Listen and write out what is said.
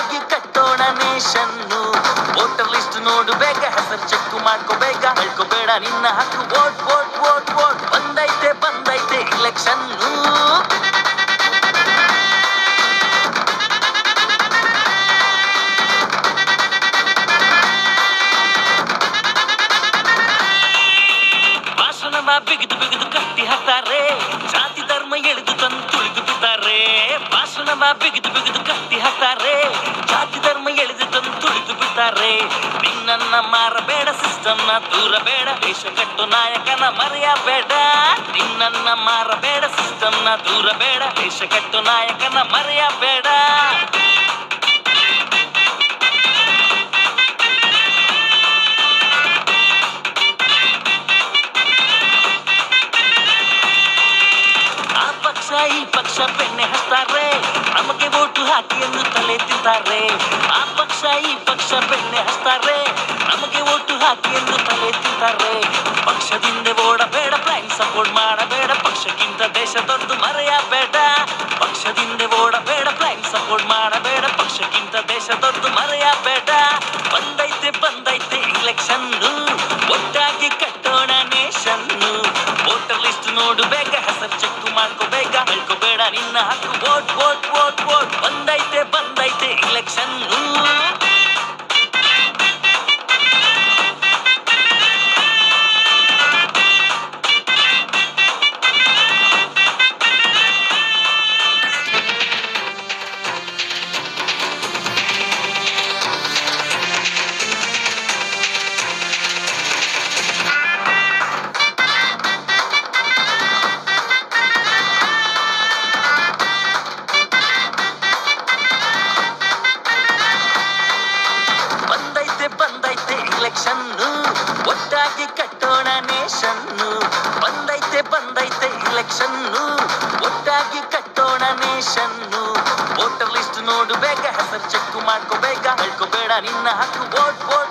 ಒಟ್ಟಾಗಿ ಕಟ್ಟೋಣ nation. Voter list ನೋಡು ಬೇಗ, ಹೆಸರು ಚೆಕ್ ಮಾಡ್ಕೋ ಬೇಗ, ಹೇಳ್ಕೋಬೇಡ ನಿನ್ನ ಹಕ್ಕು. ವೋಟ್ ವೋಟ್ ವೋಟ್ ವೋಟ್, ಬಂದೈತೆ ಇಲೆಕ್ಷನ್ನು. ಬಿಗಿದು ಬಿಗಿದು ಕಟ್ಟಿ ಹಾಕ್ತಾರೆ, ಜಾತಿ ಧರ್ಮ ಎಳೆದು ತಂದು ತುಳಿದು ಬಿದ್ದಾರೆ. ಭಾಷಣ ಬಿಗಿದು ಬಿಗಿದು ಕಟ್ಟಿ ಹಾಕ್ತಾರೆ, ಜಾತಿ ಧರ್ಮ ಎಳೆದು ತಂದು ತುಳಿದು ಬಿದ್ದಾರೆ. ನಿನ್ನನ್ನ ಮಾರಬೇಡ, ಸಿಸ್ಟಮ್ನ ದೂರಬೇಡ, ದೇಶ ಕಟ್ಟು ನಾಯಕನ ಮರೆಯಬೇಡ. ನಿನ್ನನ್ನ ಮಾರಬೇಡ, ಸಿಸ್ಟಮ್ನ ದೂರಬೇಡ, ದೇಶ ಕಟ್ಟು ನಾಯಕನ ಮರೆಯಬೇಡ. ಈ ಪಕ್ಷ ಬೆಣ್ಣೆ ಹಚ್ತಾರೆ, ನಮಗೆ ವೋಟು ಹಾಕಿ ಎಂದು ತಲೆ ತಿಂತಾರೆ. ಆ ಪಕ್ಷ ಈ ಪಕ್ಷ ಬೆಣ್ಣೆ ಹಚ್ತಾರೆ, ನಮಗೆ ವೋಟು ಹಾಕಿ ಎಂದು ತಲೆ ತಿಂತಾರೆ. ಪಕ್ಷದಿಂದ ಓಡಬೇಡ, ಬ್ಲೈಂಡ್ ಸಪೋರ್ಟ್ ಮಾಡಬೇಡ, ಪಕ್ಷಕ್ಕಿಂತ ದೇಶ ದೊಡ್ಡದು ಮರೆಯಬೇಡ. ಪಕ್ಷದಿಂದ ಓಡಬೇಡ, ಬ್ಲೈಂಡ್ ಸಪೋರ್ಟ್ ಮಾಡಬೇಡ, ಪಕ್ಷಕ್ಕಿಂತ ದೇಶ ದೊಡ್ಡದು ಮರೆಯಬೇಡ. ಬಂದೈತೆ ಇಲೆಕ್ಷನ್ನು, ಒಟ್ಟಾಗಿ ಕಟ್ಟೋಣ ನೇಷನ್ನು. ವೋಟರ್ ಲಿಸ್ಟ್ ನೋಡು ಬೇಗ, ಹೆಸರು ಚೆಕ್ ಮಾಡ್ಕೋ ಬೇಗ, ಹೇಳ್ಕೋಬೇಡ ನಿನ್ನ ಹಕ್ಕು. ವೋಟ್ ವೋಟ್ ವೋಟ್ ವೋಟ್, ಬಂದೈತೆ ಇಲೆಕ್ಷನ್ನು. ಇಲೆಕ್ಷನ್ನು, ಒಟ್ಟಾಗಿ ಕಟ್ಟೋಣ ನೇಷನ್ನು. ಬಂದೈತೆ ಇಲೆಕ್ಷನ್ನು, ಒಟ್ಟಾಗಿ ಕಟ್ಟೋಣ ನೇಷನ್ನು. ವೋಟರ್ ಲಿಸ್ಟ್ ನೋಡು ಬೇಗ, ಹೆಸರು ಚೆಕ್ ಮಾಡ್ಕೋ ಬೇಗ, ಹೇಳ್ಕೋಬೇಡ ನಿನ್ನ ಹಕ್ಕು. Vote vote